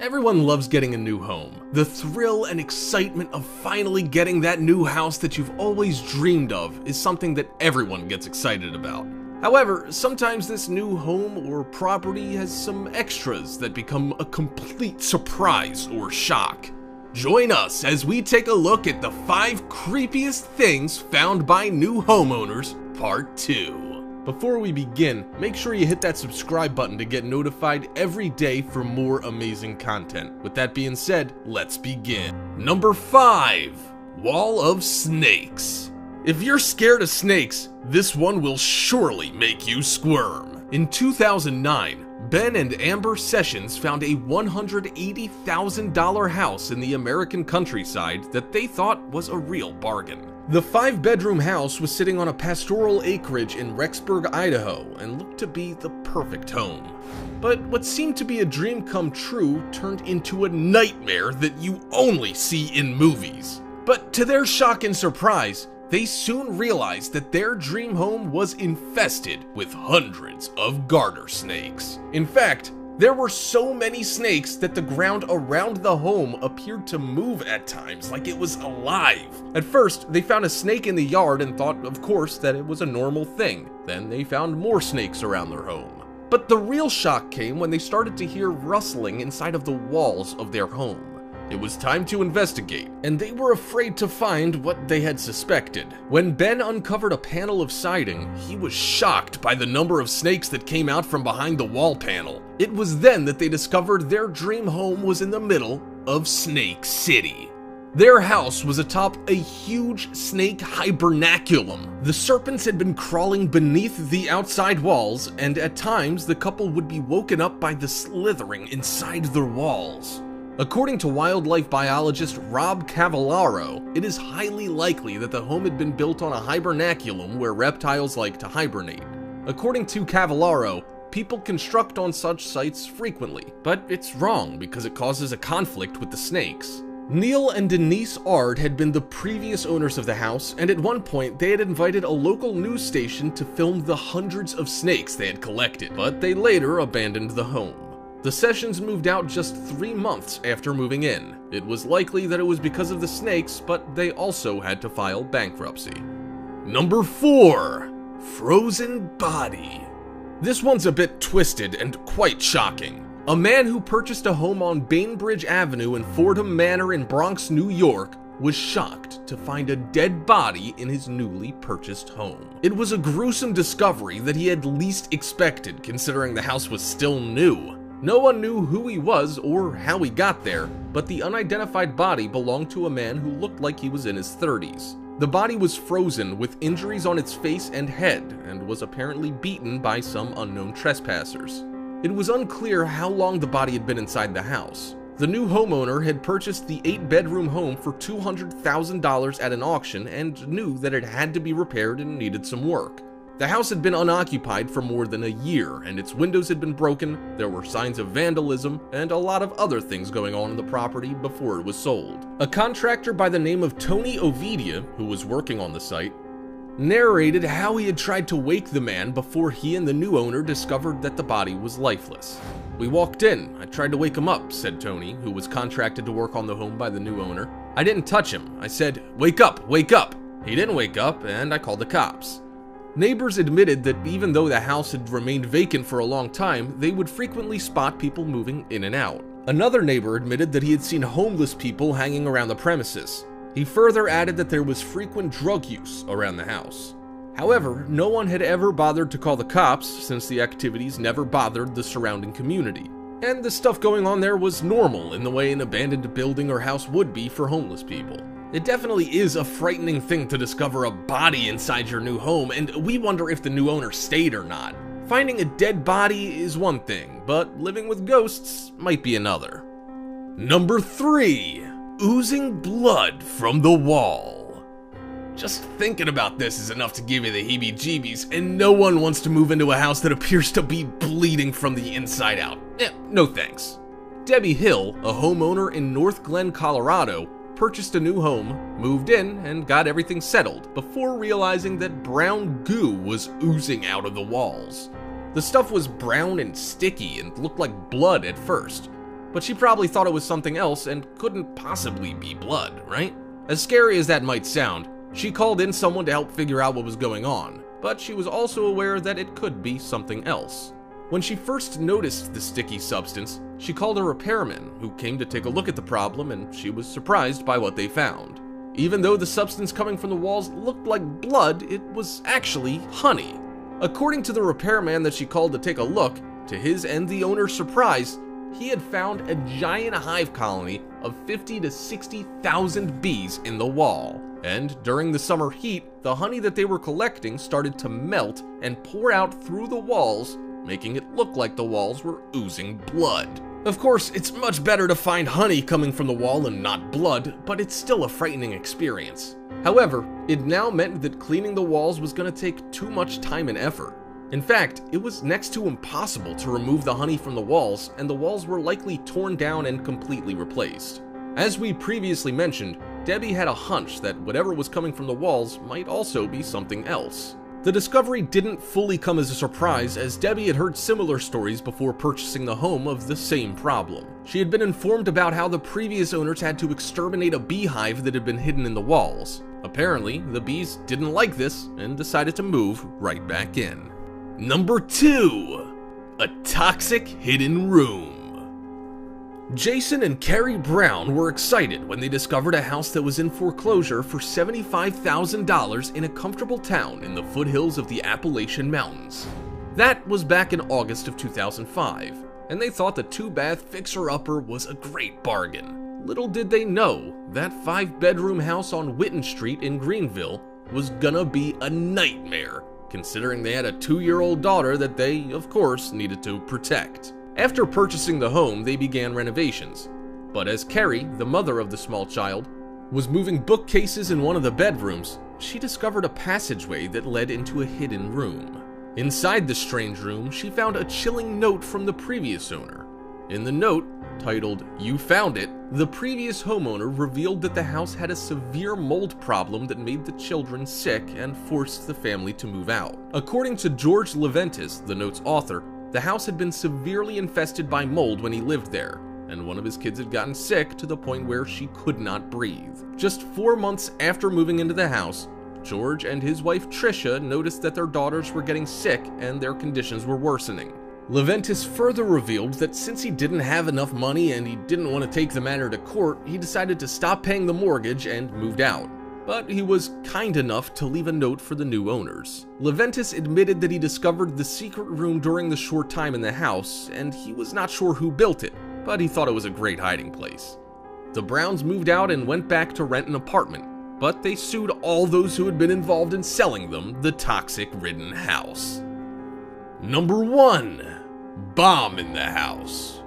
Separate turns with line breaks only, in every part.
Everyone loves getting a new home. The thrill and excitement of finally getting that new house that you've always dreamed of is something that everyone gets excited about. However, sometimes this new home or property has some extras that become a complete surprise or shock. Join us as we take a look at the 5 creepiest things found by new homeowners, Part 2. Before we begin, make sure you hit that subscribe button to get notified every day for more amazing content. With that being said, let's begin. Number 5. Wall of Snakes. If you're scared of snakes, this one will surely make you squirm. In 2009, Ben and Amber Sessions found a $180,000 house in the American countryside that they thought was a real bargain. The 5-bedroom house was sitting on a pastoral acreage in Rexburg, Idaho, and looked to be the perfect home. But what seemed to be a dream come true turned into a nightmare that you only see in movies. But to their shock and surprise, they soon realized that their dream home was infested with hundreds of garter snakes. In fact, there were so many snakes that the ground around the home appeared to move at times like it was alive. At first, they found a snake in the yard and thought, of course, that it was a normal thing. Then they found more snakes around their home. But the real shock came when they started to hear rustling inside of the walls of their home. It was time to investigate, and they were afraid to find what they had suspected. When Ben uncovered a panel of siding, he was shocked by the number of snakes that came out from behind the wall panel. It was then that they discovered their dream home was in the middle of Snake City. Their house was atop a huge snake hibernaculum. The serpents had been crawling beneath the outside walls, and at times the couple would be woken up by the slithering inside their walls. According to wildlife biologist Rob Cavallaro, it is highly likely that the home had been built on a hibernaculum where reptiles like to hibernate. According to Cavallaro, people construct on such sites frequently, but it's wrong because it causes a conflict with the snakes. Neil and Denise Ard had been the previous owners of the house, and at one point they had invited a local news station to film the hundreds of snakes they had collected, but they later abandoned the home. The Sessions moved out just 3 months after moving in. It was likely that it was because of the snakes, but they also had to file bankruptcy. Number 4. Frozen Body. This one's a bit twisted and quite shocking. A man who purchased a home on Bainbridge Avenue in Fordham Manor in Bronx, New York, was shocked to find a dead body in his newly purchased home. It was a gruesome discovery that he had least expected, considering the house was still new. No one knew who he was or how he got there, but the unidentified body belonged to a man who looked like he was in his 30s. The body was frozen with injuries on its face and head, and was apparently beaten by some unknown trespassers. It was unclear how long the body had been inside the house. The new homeowner had purchased the 8-bedroom home for $200,000 at an auction and knew that it had to be repaired and needed some work. The house had been unoccupied for more than a year, and its windows had been broken, there were signs of vandalism, and a lot of other things going on in the property before it was sold. A contractor by the name of Tony Ovidia, who was working on the site, narrated how he had tried to wake the man before he and the new owner discovered that the body was lifeless. "We walked in. I tried to wake him up," said Tony, who was contracted to work on the home by the new owner. "I didn't touch him. I said, 'Wake up, wake up.' He didn't wake up, and I called the cops." Neighbors admitted that even though the house had remained vacant for a long time, they would frequently spot people moving in and out. Another neighbor admitted that he had seen homeless people hanging around the premises. He further added that there was frequent drug use around the house. However, no one had ever bothered to call the cops since the activities never bothered the surrounding community. And the stuff going on there was normal in the way an abandoned building or house would be for homeless people. It definitely is a frightening thing to discover a body inside your new home, and we wonder if the new owner stayed or not. Finding a dead body is one thing, but living with ghosts might be another. Number 3. Oozing blood from the wall. Just thinking about this is enough to give you the heebie-jeebies, and no one wants to move into a house that appears to be bleeding from the inside out. No thanks. Debbie Hill, a homeowner in North Glen, Colorado, purchased a new home, moved in, and got everything settled before realizing that brown goo was oozing out of the walls. The stuff was brown and sticky and looked like blood at first, but she probably thought it was something else and couldn't possibly be blood, right? As scary as that might sound, she called in someone to help figure out what was going on, but she was also aware that it could be something else. When she first noticed the sticky substance, she called a repairman who came to take a look at the problem, and she was surprised by what they found. Even though the substance coming from the walls looked like blood, it was actually honey. According to the repairman that she called to take a look, to his and the owner's surprise, he had found a giant hive colony of 50 to 60,000 bees in the wall. And during the summer heat, the honey that they were collecting started to melt and pour out through the walls, making it look like the walls were oozing blood. Of course, it's much better to find honey coming from the wall and not blood, but it's still a frightening experience. However, it now meant that cleaning the walls was going to take too much time and effort. In fact, it was next to impossible to remove the honey from the walls, and the walls were likely torn down and completely replaced. As we previously mentioned, Debbie had a hunch that whatever was coming from the walls might also be something else. The discovery didn't fully come as a surprise, as Debbie had heard similar stories before purchasing the home of the same problem. She had been informed about how the previous owners had to exterminate a beehive that had been hidden in the walls. Apparently, the bees didn't like this and decided to move right back in. Number 2. A toxic hidden room. Jason and Carrie Brown were excited when they discovered a house that was in foreclosure for $75,000 in a comfortable town in the foothills of the Appalachian Mountains. That was back in August of 2005, and they thought the 2-bath fixer-upper was a great bargain. Little did they know, that 5-bedroom house on Witten Street in Greenville was gonna be a nightmare, considering they had a 2-year-old daughter that they, of course, needed to protect. After purchasing the home, they began renovations. But as Carrie, the mother of the small child, was moving bookcases in one of the bedrooms, she discovered a passageway that led into a hidden room. Inside the strange room, she found a chilling note from the previous owner. In the note, titled, "You Found It," the previous homeowner revealed that the house had a severe mold problem that made the children sick and forced the family to move out. According to George Leventis, the note's author, the house had been severely infested by mold when he lived there, and one of his kids had gotten sick to the point where she could not breathe. Just 4 months after moving into the house, George and his wife Tricia noticed that their daughters were getting sick and their conditions were worsening. Leventis further revealed that since he didn't have enough money and he didn't want to take the matter to court, he decided to stop paying the mortgage and moved out. But he was kind enough to leave a note for the new owners. Leventis admitted that he discovered the secret room during the short time in the house, and he was not sure who built it, but he thought it was a great hiding place. The Browns moved out and went back to rent an apartment, but they sued all those who had been involved in selling them the toxic-ridden house. Number 1. Bomb in the house.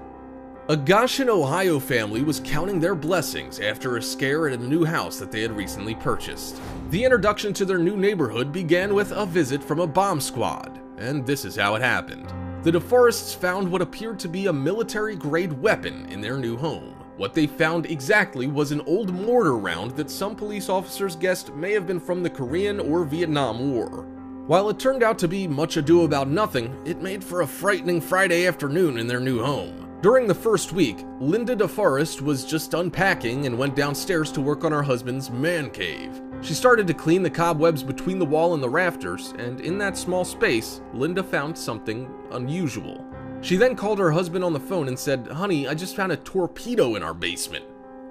A Goshen, Ohio family was counting their blessings after a scare at a new house that they had recently purchased. The introduction to their new neighborhood began with a visit from a bomb squad, and this is how it happened. The DeForests found what appeared to be a military-grade weapon in their new home. What they found exactly was an old mortar round that some police officers guessed may have been from the Korean or Vietnam War. While it turned out to be much ado about nothing, it made for a frightening Friday afternoon in their new home. During the first week, Linda DeForest was just unpacking and went downstairs to work on her husband's man cave. She started to clean the cobwebs between the wall and the rafters, and in that small space, Linda found something unusual. She then called her husband on the phone and said, "Honey, I just found a torpedo in our basement."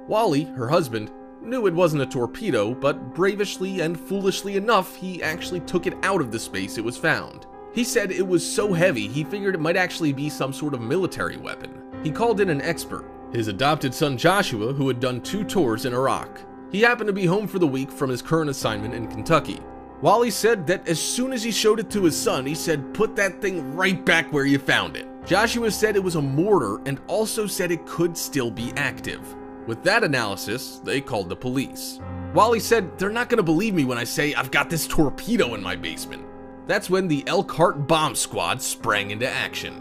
Wally, her husband, knew it wasn't a torpedo, but bravishly and foolishly enough, he actually took it out of the space it was found. He said it was so heavy, he figured it might actually be some sort of military weapon. He called in an expert, his adopted son Joshua, who had done 2 tours in Iraq. He happened to be home for the week from his current assignment in Kentucky. Wally said that as soon as he showed it to his son, he said, "Put that thing right back where you found it." Joshua said it was a mortar and also said it could still be active. With that analysis, they called the police. Wally said, "They're not going to believe me when I say I've got this torpedo in my basement." That's when the Elkhart Bomb Squad sprang into action.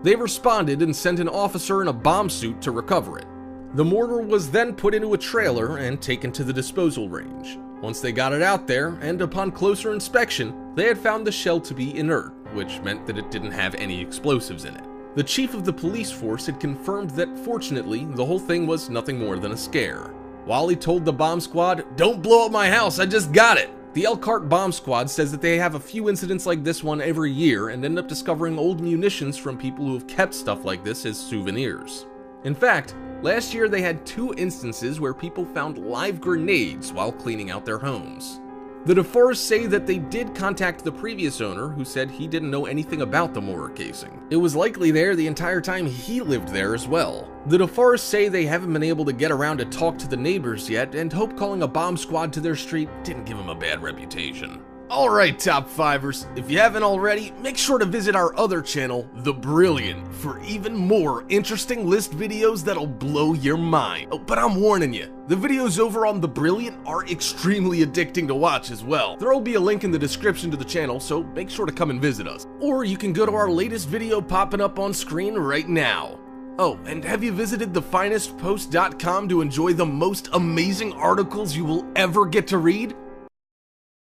They responded and sent an officer in a bomb suit to recover it. The mortar was then put into a trailer and taken to the disposal range. Once they got it out there, and upon closer inspection, they had found the shell to be inert, which meant that it didn't have any explosives in it. The chief of the police force had confirmed that, fortunately, the whole thing was nothing more than a scare. Wally told the bomb squad, "Don't blow up my house, I just got it." The Elkhart Bomb Squad says that they have a few incidents like this one every year and end up discovering old munitions from people who have kept stuff like this as souvenirs. In fact, last year they had 2 instances where people found live grenades while cleaning out their homes. The DeForest say that they did contact the previous owner, who said he didn't know anything about the mortar casing. It was likely there the entire time he lived there as well. The DeForest say they haven't been able to get around to talk to the neighbors yet, and hope calling a bomb squad to their street didn't give them a bad reputation. Alright, Top 5ers, if you haven't already, make sure to visit our other channel, The Brilliant, for even more interesting list videos that'll blow your mind. Oh, but I'm warning you, the videos over on The Brilliant are extremely addicting to watch as well. There'll be a link in the description to the channel, so make sure to come and visit us. Or you can go to our latest video popping up on screen right now. Oh, and have you visited thefinestpost.com to enjoy the most amazing articles you will ever get to read?